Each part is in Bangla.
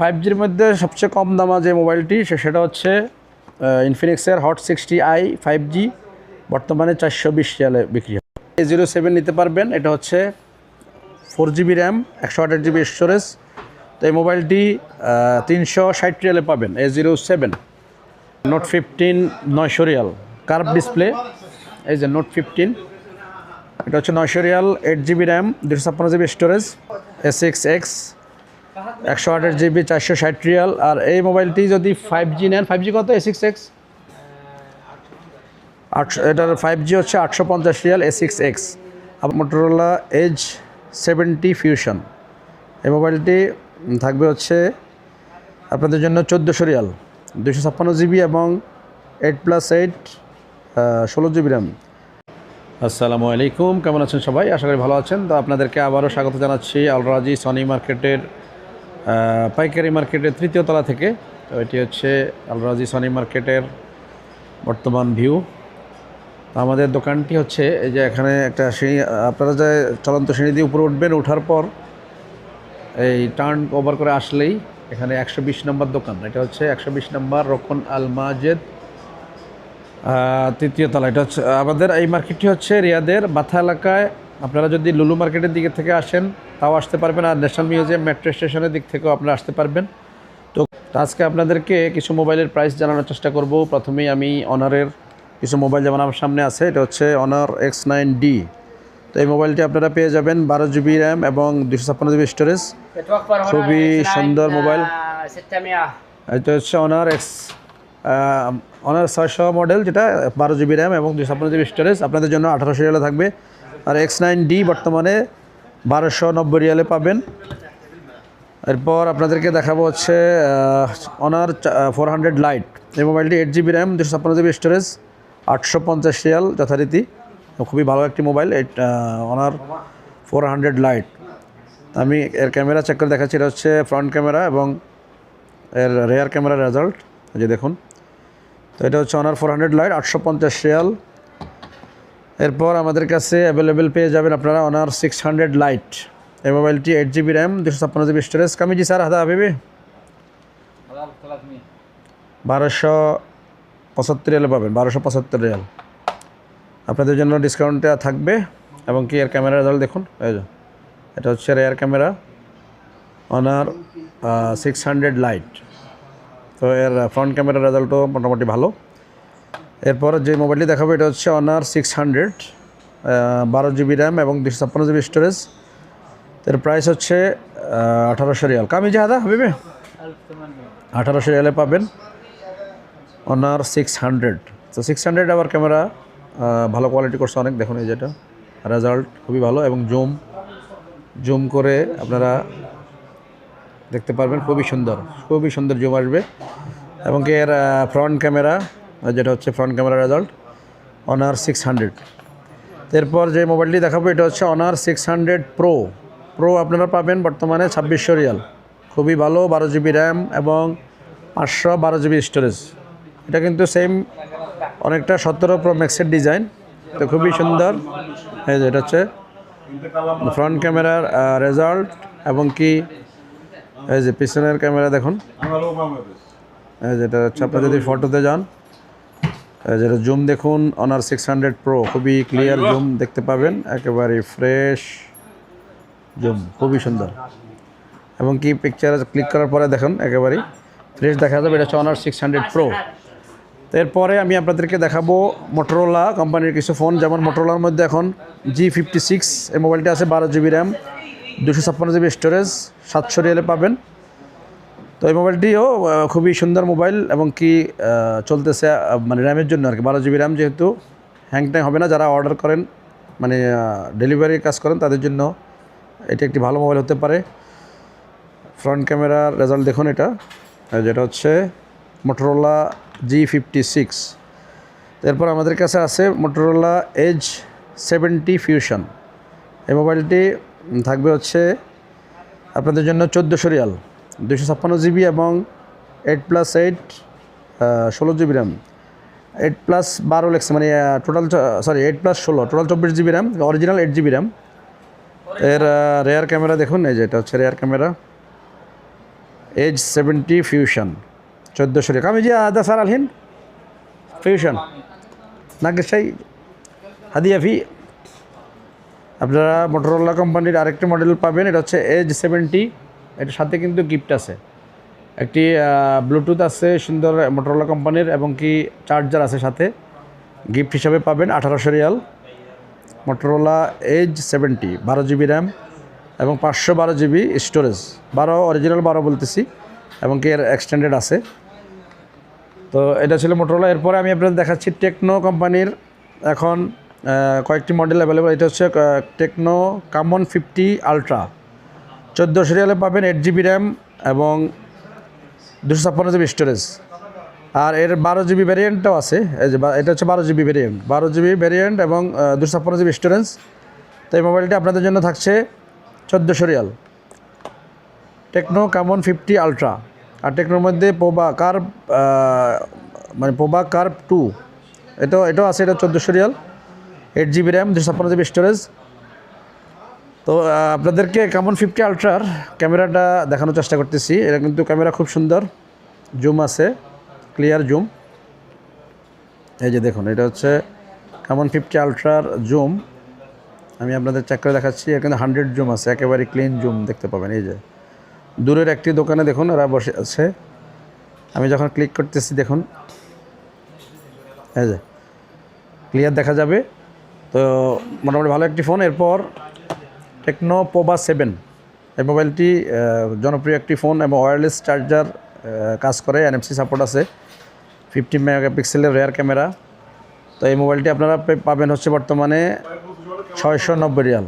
5Gর মধ্যে সবচেয়ে কম দামা যে মোবাইলটি সেটা হচ্ছে ইনফিনিক্সের হট 60i 5G, বর্তমানে 420 রিয়ালে বিক্রি হয়। A07 নিতে পারবেন। এটা হচ্ছে 4GB র্যাম, 128GB স্টোরেজ। তো এই মোবাইলটি 360 রিয়ালে পাবেন। A07 note 15 900 Real, curve display. এই যে নোট 15, এটা হচ্ছে 900 riyal, 8GB RAM, 256GB storage, A6X 128GB, 460 riyal. আর এই মোবাইলটি যদি 5G নেন, 5G কত? A6X এটার 5G হচ্ছে 850 রিয়াল, A6X। আর মোটরোলা এজ 70 ফিউশন, এই মোবাইলটি থাকবে হচ্ছে আপনাদের জন্য 1400 রিয়াল, 256GB এবং 8+8 16GB র্যাম। আসসালামু আলাইকুম, কেমন আছেন সবাই? আশা করি ভালো আছেন। তো আপনাদেরকে আবারও স্বাগত জানাচ্ছি আল রাজি সনি মার্কেটের পাইকারি মার্কেটের তৃতীয় তলা থেকে। তো এটি হচ্ছে আল রাজি সনি মার্কেটের বর্তমান ভিউ। আমাদের দোকানটি হচ্ছে এই যে এখানে একটা সিঁড়ি, আপনারা যে চলন্ত সিঁড়ি দিয়ে উপরে উঠবেন, ওঠার পর এই টার্ন ওভার করে আসলেই এখানে 120 নম্বর দোকান। এটা হচ্ছে 120 নম্বর রোকন আল মাজেদ, তৃতীয় তলা। এটা হচ্ছে আমাদের এই মার্কেটটি হচ্ছে রিয়াদের বাথা এলাকায়। আপনারা যদি লুলু মার্কেটের দিকে থেকে আসেন তাও আসতে পারবেন, আর ন্যাশনাল মিউজিয়াম মেট্রো স্টেশনের দিক থেকেও আপনারা আসতে পারবেন। তো আজকে আপনাদেরকে কিছু মোবাইলের প্রাইস জানানোর চেষ্টা করব। প্রথমেই আমি অনারের কিছু মোবাইল যেমন আমার সামনে আছে, এটা হচ্ছে অনার X9D। তো এই মোবাইলটি আপনারা পেয়ে যাবেন 12GB র্যাম এবং 256GB স্টোরেজ, খুবই সুন্দর মোবাইল। এটা হচ্ছে অনার 600 মডেল, যেটা 12GB র্যাম এবং 256GB স্টোরেজ, আপনাদের জন্য 1800 রিয়ালে থাকবে। আর X9D বর্তমানে 1290 রিয়ালে পাবেন। এরপর আপনাদেরকে দেখাবো হচ্ছে অনার 400 লাইট। এই মোবাইলটি 8GB RAM, 256GB storage, 850 Real যথারীতি। খুবই ভালো একটি মোবাইল অনার 400 লাইট। আমি এর ক্যামেরা চেক করে দেখাচ্ছি। এটা হচ্ছে ফ্রন্ট ক্যামেরা এবং এর রেয়ার ক্যামেরার রেজাল্ট, যে দেখুন। তো এটা হচ্ছে অনার 400 লাইট, 850 রিয়াল। এরপর আমাদের কাছে অ্যাভেলেবেল পেয়ে যাবেন আপনারা অনার 600 লাইট। এই মোবাইলটি 8GB RAM, 256GB storage. কামিজি sir হাদা হাবিবি 1275 রিয়ালে পাবেন, 1275 রিয়াল আপনাদের জন্য ডিসকাউন্টে থাকবে। এবং কি এর ক্যামেরা রেজাল্ট দেখুন, এই যে এটা হচ্ছে রেয়ার ক্যামেরা অনার 600 লাইট। তো এর ফ্রন্ট ক্যামেরার রেজাল্টও মোটামুটি ভালো। এরপর যে মোবাইলটি দেখাবো এটা হচ্ছে অনার 600, 12GB র্যাম এবং 256GB স্টোরেজ। এর প্রাইস হচ্ছে 1800 রিয়াল। কামিজি হাদা হাবিবে 1800 রিয়ালে পাবেন অনার 600। তো 600 আবার ক্যামেরা ভালো কোয়ালিটি করছে অনেক, দেখুন এই যেটা রেজাল্ট খুবই ভালো। এবং জুম করে আপনারা দেখতে পারবেন, খুবই সুন্দর জুম আসবে। এবং কি এর ফ্রন্ট ক্যামেরা, যেটা হচ্ছে ফ্রন্ট ক্যামেরা রেজাল্ট অনার 600। এরপর যে মোবাইলটি দেখাবো এটা হচ্ছে অনার 600 প্রো আপনারা পাবেন বর্তমানে 2600 রিয়াল। খুবই ভালো, 12GB র্যাম এবং 512GB স্টোরেজ। এটা কিন্তু সেম অনেকটা 17 প্রো ম্যাক্সের ডিজাইন। তো খুবই সুন্দর। এই যে এটা হচ্ছে ফ্রন্ট ক্যামেরার রেজাল্ট। এবং কি এই যে পিছনের ক্যামেরা দেখুন, এই যেটা হচ্ছে আপনারা যদি ফটোতে যান, যেটা জুম দেখুন অনার 600 প্রো, খুবই ক্লিয়ার জুম দেখতে পাবেন, একেবারে ফ্রেশ জুম, খুবই সুন্দর। এবং কি পিকচার ক্লিক করার পরে দেখুন একেবারেই ফ্রেশ দেখা যাবে। এটা হচ্ছে অনার 600 প্রো। তো এরপরে আমি আপনাদেরকে দেখাবো মোটরোলা কোম্পানির কিছু ফোন। যেমন মোটরোলার মধ্যে এখন G56 এই মোবাইলটি আছে, 12GB র্যাম, 256GB স্টোরেজ, 700 রিয়ালে পাবেন। তো এই মোবাইলটিও খুবই সুন্দর মোবাইল। এবং কি চলতেছে মানে র্যামের জন্য আর কি, 12GB র্যাম, যেহেতু হ্যাং হবে না। যারা অর্ডার করেন মানে ডেলিভারির কাজ করেন তাদের জন্য এটি একটি ভালো মোবাইল হতে পারে। ফ্রন্ট ক্যামেরার রেজাল্ট দেখুন, যেটা হচ্ছে মোটরোলা G56। এরপর আমাদের কাছে আছে মোটরোলা এজ 70 ফিউশন। এই মোবাইলটি থাকবে হচ্ছে আপনাদের জন্য 1400 রিয়াল, 256GB এবং 8+8 16GB র্যাম, 8+12 লেখছে, মানে total 8+16 total 24GB RAM, original 8GB RAM. এর রেয়ার ক্যামেরা দেখুন, এই যে এটা হচ্ছে rear camera. Edge 70 fusion 1400 riyal আমি যে আদা সার আলহিন ফিউশন নাগেশাই হাদিয়া ফি আপনারা মোটরোলা কোম্পানির আরেকটি মডেল পাবেন, এটা হচ্ছে এজ 70। এটার সাথে কিন্তু গিফট আছে, একটি ব্লুটুথ আছে সুন্দর মোটরোলা কোম্পানির, এবং কি চার্জার আছে সাথে, গিফট হিসাবে পাবেন 1800 riyal. Motorola Edge 70 12 GB RAM এবং 512 জিবি স্টোরেজ, 12 অরিজিনাল 12 বলতেছি, এবং কি এর এক্সটেন্ডেড আছে। তো এটা ছিল মোটরোলা। এরপরে আমি আপনাদের দেখাচ্ছি টেকনো কোম্পানির এখন কয়েকটি মডেল অ্যাভেলেবল। এটা হচ্ছে টেকনো কামন 50 আলট্রা 1400 রিয়ালে পাবেন, 8 জিবি র্যাম এবং 256 জিবি স্টোরেজ। আর এর 12 জিবি ভ্যারিয়েন্টটাও আছে, এই যে এটা হচ্ছে 12 জিবি ভ্যারিয়েন্ট, 12 জিবি ভ্যারিয়েন্ট এবং 256 জিবি স্টোরেজ। তো এই মোবাইলটি আপনাদের জন্য থাকছে 1400 রিয়াল, টেকনো কামন 50 আলট্রা। আর টেকনোর মধ্যে পোবা কার্ভ মানে পোবা কার্ভ 2 এটাও আছে, এটা 1400 Real, 8 GB RAM 256 GB storage. তো আপনাদেরকে কামন 50 আলট্রার ক্যামেরাটা দেখানোর চেষ্টা করতেছি। এটা কিন্তু ক্যামেরা খুব সুন্দর, জুম আছে, ক্লিয়ার জুম। এই যে দেখুন, এটা হচ্ছে কামন 50 আলট্রার জুম। আমি আপনাদের চেক করে দেখাচ্ছি, এখানে 100 জুম আছে, একেবারে ক্লিন জুম দেখতে পাবেন। এই যে দূরের একটি দোকানে দেখুন ওরা বসে আছে, আমি যখন ক্লিক করতেছি দেখুন, এই যে ক্লিয়ার দেখা যাবে। তো মোটামুটি ভালো একটি ফোন। এরপর টেকনো পোবা 7, এই মোবাইলটি জনপ্রিয় একটি ফোন এবং ওয়্যারলেস চার্জার কাজ করে, NFC সাপোর্ট আছে, 50 মেগাপিক্সেলের রেয়ার ক্যামেরা। তো এই মোবাইলটি আপনারা পাবেন হচ্ছে বর্তমানে 690 রিয়াল,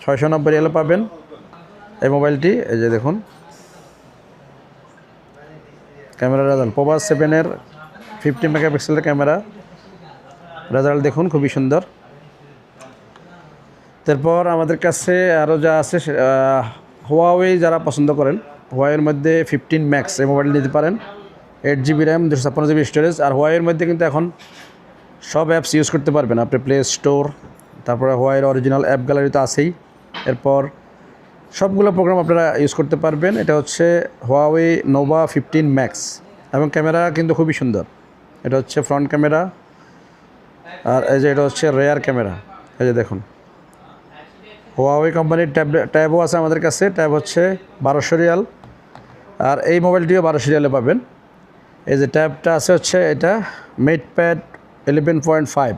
690 রিয়ালে পাবেন এই মোবাইলটি। এই যে দেখুন ক্যামেরা রেজাল্ট, পোবা 7-এর 50 মেগাপিক্সেলের ক্যামেরা রেজাল্ট দেখুন, খুবই সুন্দর। তারপর আমাদের কাছে আরও যা আছে, হুয়াওয়ে যারা পছন্দ করেন, হুয়াওয়ের মধ্যে 15 ম্যাক্স এই মোবাইল নিতে পারেন, 8 জিবি র্যাম 256 জিবি স্টোরেজ। আর হুয়াওয়ের মধ্যে কিন্তু এখন সব অ্যাপস ইউজ করতে পারবেন আপনি, প্লে স্টোর, তারপরে হুয়াওয়ের অরিজিনাল অ্যাপ গ্যালারি তো আছেই, এরপর সবগুলো প্রোগ্রাম আপনারা ইউজ করতে পারবেন। এটা হচ্ছে হুয়াওয়ে নোভা 15 ম্যাক্স এবং ক্যামেরা কিন্তু খুবই সুন্দর। এটা হচ্ছে ফ্রন্ট ক্যামেরা, আর এই যে এটা হচ্ছে রেয়ার ক্যামেরা। এই যে দেখুন হুয়াওয়ে কোম্পানির ট্যাবও আছে আমাদের কাছে, ট্যাব হচ্ছে 1200 রিয়াল, আর এই মোবাইলটিও 1200 রিয়ালে পাবেন। এই যে ট্যাবটা আছে হচ্ছে এটা মেটপ্যাড 11.5,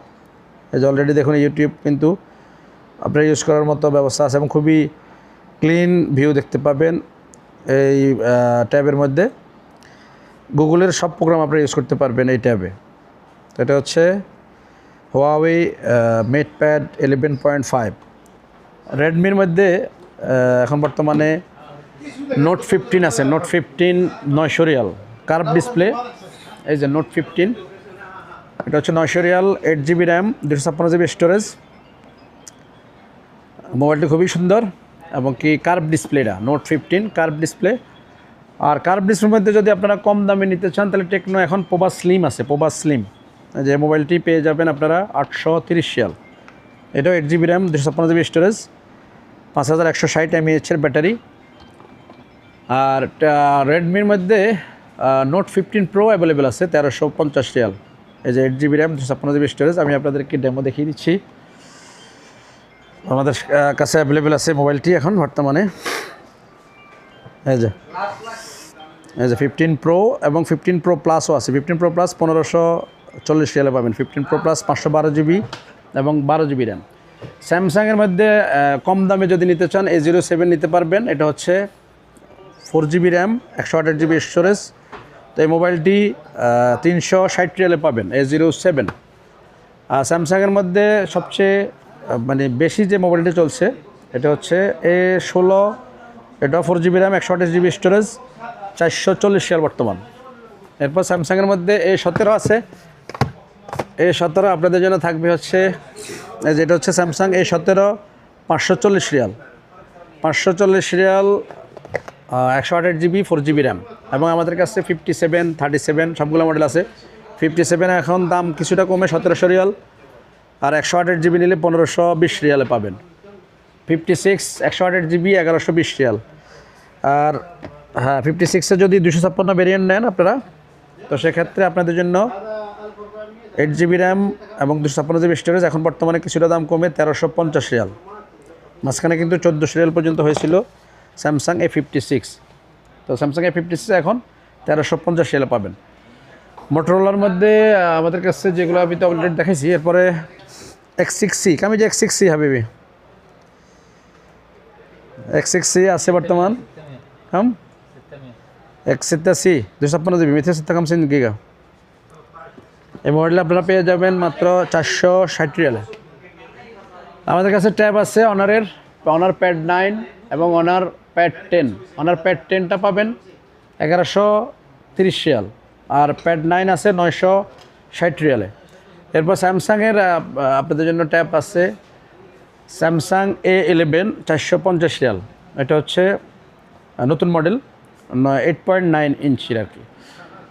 এই যে অলরেডি দেখুন ইউটিউব কিন্তু আপনারা ইউজ করার মতো ব্যবস্থা আছে এবং খুবই ক্লিন ভিউ দেখতে পাবেন এই ট্যাবের মধ্যে। গুগলের সব প্রোগ্রাম আপনারা ইউজ করতে পারবেন এই ট্যাবে। তো এটা হচ্ছে হুয়াওয়ে মেটপ্যাড 11.5। রেডমির মধ্যে এখন বর্তমানে নোট 15 আছে, নোট 15 900 রিয়াল, কার্ভ ডিসপ্লে। এই যে নোট 15, এটা হচ্ছে 900 Real, 8 GB RAM 256 GB storage. মোবাইলটি খুবই সুন্দর এবং কি কার্ভ ডিসপ্লেটা নোট 15 কার্ভ ডিসপ্লে। আর কার্ভ ডিসপ্লের মধ্যে যদি আপনারা কম দামে নিতে চান তাহলে টেকনো এখন পোবা স্লিম আছে, পোবা স্লিম, যে মোবাইলটি পেয়ে যাবেন আপনারা 830 রিয়াল। এটাও 8 GB RAM 256 GB storage, 5160 mAh battery. আর রেডমির মধ্যে নোট 15 প্রো অ্যাভেলেবেল আছে 1350 রিয়াল। এই যে 8 জিবি র্যাম 256 জিবি স্টোরেজ। আমি আপনাদেরকে ডেমো দেখিয়ে দিচ্ছি, আমাদের কাছে অ্যাভেলেবেল আছে মোবাইলটি এখন বর্তমানে। এই যে 15 প্রো এবং 15 প্রো প্লাসও আছে, 15 প্রো প্লাস 1540 রিয়ালে পাবেন, 15 প্রো প্লাস 512 জিবি এবং 12 জিবি র্যাম। স্যামসাংয়ের মধ্যে কম দামে যদি নিতে চান A07 নিতে পারবেন, এটা হচ্ছে 4 জিবি র্যাম 128 জিবি স্টোরেজ। তো এই মোবাইলটি 360 রিয়ালে পাবেন, A07। আর স্যামসাংয়ের মধ্যে সবচেয়ে মানে বেশি যে মোবাইলটি চলছে এটা হচ্ছে A16, এটা 4 GB RAM 128 GB storage, 440 Real বর্তমান। এরপর স্যামসাংয়ের মধ্যে A17 আছে, A17 আপনাদের জন্য থাকবে হচ্ছে যেটা হচ্ছে Samsung A17 540 Real, 540 Real 128 GB 4 GB RAM. এবং আমাদের কাছে 57, 37 সবগুলো মডেল আছে। 57 এখন দাম কিছুটা কমে 1700 রিয়াল, আর 128 জিবি নিলে 1520 রিয়ালে পাবেন। 56 128 জিবি 1120 রিয়াল। আর হ্যাঁ 56-এ যদি 256 ভেরিয়েন্ট নেন আপনারা, তো সেক্ষেত্রে আপনাদের জন্য 8 GB র্যাম এবং 256 GB স্টোরেজ এখন বর্তমানে কিছুটা দাম কমে 1350 রিয়াল। মাঝখানে কিন্তু 1400 রিয়াল পর্যন্ত হয়েছিল স্যামসাং A56। তো স্যামসাং A56 এখন 1350 রিয়ালে পাবেন। মোটরোলার মধ্যে আমাদের কাছে যেগুলো আমি তো অলরেডি দেখাইছি, এরপরে X6C, আমি যে X6C হাবিবি X6C আছে বর্তমান। हम X6C 256 GB মিথে 56 গিগা। এই মডেলে আপনারা পেয়ে যাবেন মাত্র 460 রিয়ালে। আমাদের কাছে ট্যাব আছে অনারের, অনার প্যাড 9 এবং অনার প্যাড 10। অনার প্যাড 10টা পাবেন 1130 রিয়াল, আর প্যাড 9 আছে 960 রিয়ালে। এরপর স্যামসাংয়ের আপনাদের জন্য ট্যাব আছে স্যামসাং A11 450 রিয়াল। এটা হচ্ছে নতুন মডেল, 8.9 ইঞ্চির আর কি।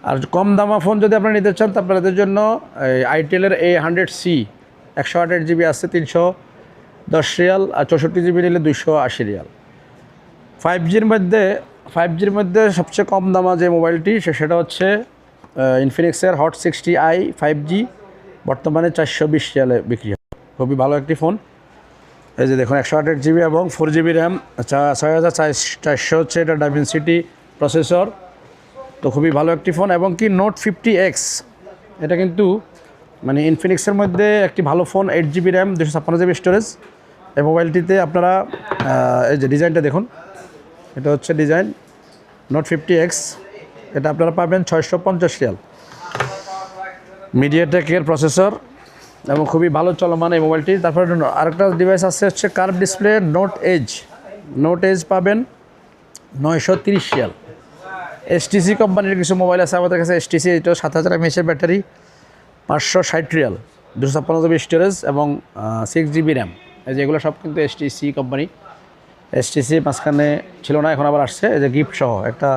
আর কম দামা ফোন যদি আপনারা নিতে চান, তো আপনাদের জন্য আইটেলের A100C 128 GB আছে 310 রিয়াল, আর 64 GB নিলে 280 রিয়াল। 5Gর মধ্যে সবচেয়ে কম দামা যে মোবাইলটি সেটা হচ্ছে ইনফিনিক্সের হট 60i 5G, বর্তমানে 420 রিয়ালে বিক্রি হয়। খুবই ভালো একটি ফোন। এই যে দেখুন 128 GB এবং 4 GB র্যাম, 6400 হচ্ছে এটা ডাইমেনসিটি প্রসেসর। তো খুবই ভালো একটি ফোন। এবং কি নোট 50X, এটা কিন্তু মানে ইনফিনিক্সের মধ্যে একটি ভালো phone, 8 GB RAM 256 GB storage. এই মোবাইলটিতে আপনারা এই যে ডিজাইনটা দেখুন, এটা হচ্ছে ডিজাইন নোট 50X। এটা আপনারা পাবেন 650 রিয়াল। মিডিয়াটেকের প্রসেসর এবং খুবই ভালো চলমান এই মোবাইলটি। তারপরে আরেকটা ডিভাইস আছে হচ্ছে কার্ভ ডিসপ্লে নোট এজ পাবেন 930 রিয়াল। HTC কোম্পানির কিছু মোবাইল আছে আমাদের কাছে। HTC এটা 7000 mAh battery, 560 Real, 256 GB storage এবং 6 GB র্যাম। এই যে এগুলো সব কিন্তু HTC কোম্পানি। HTC মাঝখানে ছিল না, এখন আবার আসছে। এই যে গিফট সহ একটা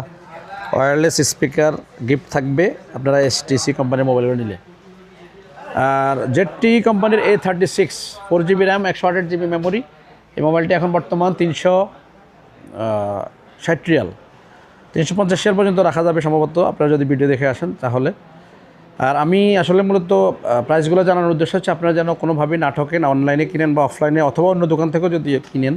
ওয়্যারলেস স্পিকার গিফট থাকবে আপনারা HTC কোম্পানির মোবাইলগুলো নিলে। আর ZT কোম্পানির A36 4 GB RAM 128 GB memory. এই মোবাইলটি এখন বর্তমান 360 রিয়াল, 350 রিয়াল পর্যন্ত রাখা যাবে সম্ভবত, আপনারা যদি ভিডিও দেখে আসেন তাহলে। আর আমি আসলে মূলত প্রাইসগুলো জানানোর উদ্দেশ্য হচ্ছে আপনারা যেন কোনোভাবেই না ঠকেন, অনলাইনে কিনেন বা অফলাইনে অথবা অন্য দোকান থেকেও যদি কিনেন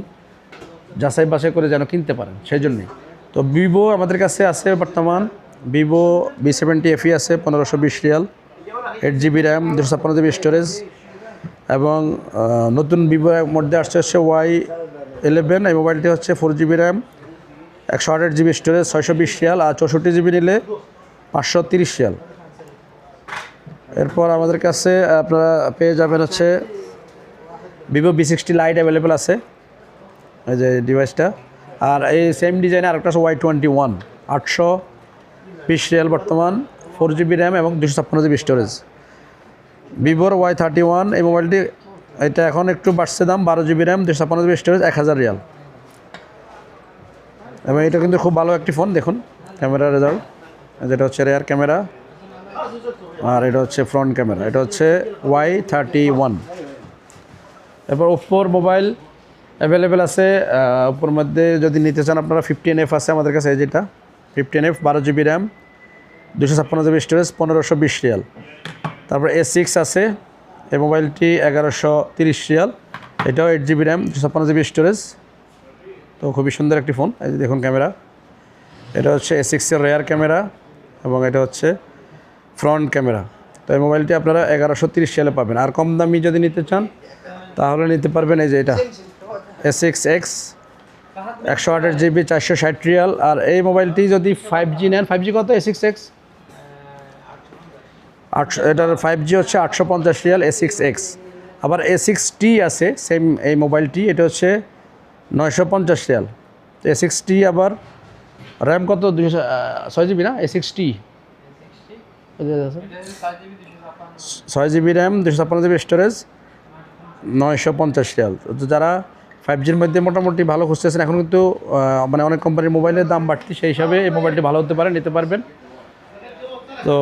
যাচাই বাছাই করে যেন কিনতে পারেন, সেই জন্যই। তো ভিভো আমাদের কাছে আছে বর্তমান, ভিভো V70 FE আছে 1520 Real, 8 GB RAM 256 GB storage. এবং নতুন ভিভোর মধ্যে আসছে হচ্ছে Y11। এই মোবাইলটি হচ্ছে 4 GB RAM 128 GB storage, 620 riyal, আর 64 GB নিলে 530 রিয়াল। এরপর আমাদের কাছে আপনারা পেয়ে যাবেন হচ্ছে ভিভো V60 লাইট অ্যাভেলেবেল আছে, এই যে ডিভাইসটা। আর এই সেম ডিজাইনে আরেকটা আছে Y21 820 রিয়াল বর্তমান, 4 GB র্যাম এবং 256 GB স্টোরেজ। ভিভোর Y31 এই মোবাইলটি, এটা এখন একটু বাড়ছে দাম, 12 GB RAM 256 GB storage, 1000 Real. এবং এটা কিন্তু খুব ভালো একটি ফোন। দেখুন ক্যামেরা রেজাল্ট, যেটা হচ্ছে রেয়ার ক্যামেরা, আর এটা হচ্ছে ফ্রন্ট ক্যামেরা। এটা হচ্ছে Y31। এরপর ওপ্পোর মোবাইল অ্যাভেলেবেল আছে। ওপ্পোর মধ্যে যদি নিতে চান আপনারা 15F আছে আমাদের কাছে, যেটা 15F 12 GB RAM 256 GB storage, 1520 Real. তারপর A6 আছে, এই মোবাইলটি 1130 রিয়াল, এটাও 8 GB র্যাম 256 GB স্টোরেজ। তো খুবই সুন্দর একটি ফোন। এই যে দেখুন ক্যামেরা, এটা হচ্ছে A6-এর রেয়ার ক্যামেরা এবং এটা হচ্ছে ফ্রন্ট ক্যামেরা। তো এই মোবাইলটি আপনারা 1130 রিয়ালে পাবেন। আর কম দামি যদি নিতে চান তাহলে নিতে পারবেন এই যে এটা A6X 128 GB 460 রিয়াল। আর এই মোবাইলটি যদি 5G নেন, 5G কত A6X? এটার 5G হচ্ছে 850 রিয়াল A6X। আবার A6T আছে সেম এই মোবাইলটি, এটা হচ্ছে 950 রিয়াল। A6T আবার র্যাম কত 6 GB না, A6T 6 GB RAM 256 GB storage, 950 Real. তো যারা 5Gর মধ্যে মোটামুটি ভালো খুঁজতেছেন, এখন কিন্তু মানে অনেক কোম্পানির মোবাইলের দাম বাড়তি, সেই হিসাবে এই মোবাইলটি ভালো হতে পারে, নিতে পারবেন। তো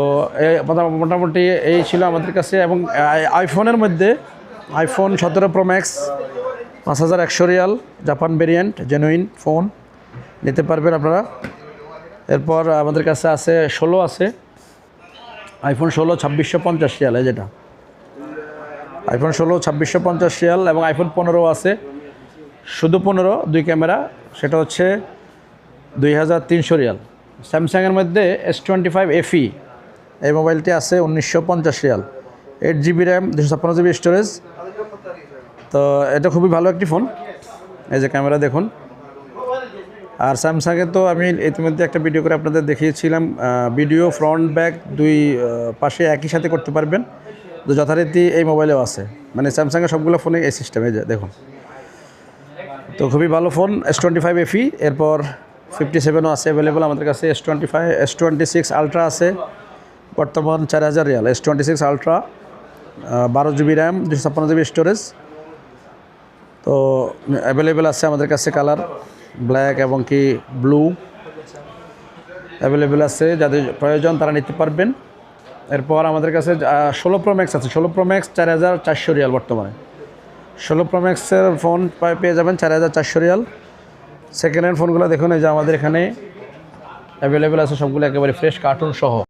মোটামুটি এই ছিল আমাদের কাছে। এবং আইফোনের মধ্যে iPhone 17 Pro Max 5100 Real, Japan variant, genuine phone, নিতে পারবেন আপনারা। এরপর আমাদের কাছে আছে 16 আছে, আইফোন 16 2650 রিয়াল, এই যেটা আইফোন 16 2650 রিয়াল, এবং আইফোন 15 আছে, শুধু 15 2 ক্যামেরা, সেটা হচ্ছে 2300 রিয়াল। স্যামসাংয়ের মধ্যে S25 FE এই মোবাইলটি আছে 1950 Real, 8GB RAM, 256GB storage. তো এটা খুবই ভালো একটি ফোন। এই যে ক্যামেরা দেখুন। আর স্যামসাংয়ে তো আমি ইতিমধ্যে একটা ভিডিও করে আপনাদের দেখিয়েছিলাম, ভিডিও ফ্রন্ট ব্যাক দুই পাশে একই সাথে করতে পারবেন, তো যথারীতি এই মোবাইলেও আছে। মানে স্যামসাংয়ের সবগুলো ফোনে এই সিস্টেম, এই যে দেখুন। তো খুবই ভালো ফোন S25 FE। এরপর 57ও আছে অ্যাভেলেবল আমাদের কাছে। S26 আলট্রা আছে বর্তমান 4000 Real. S26 ultra 12GB RAM, 256GB storage. তো অ্যাভেলেবেল আছে আমাদের কাছে, কালার ব্ল্যাক এবং কি ব্লু অ্যাভেলেবেল আছে, যাদের প্রয়োজন তারা নিতে পারবেন। এরপর আমাদের কাছে 16 Pro Max আছে। 16 Pro Max 4400 রিয়াল বর্তমানে। 16 Pro Max-এর ফোন পেয়ে যাবেন 4400 রিয়াল। সেকেন্ড হ্যান্ড ফোনগুলো দেখুন, এই যে আমাদের এখানে অ্যাভেলেবেল আছে সবগুলো, একেবারে ফ্রেশ কার্টুন সহ।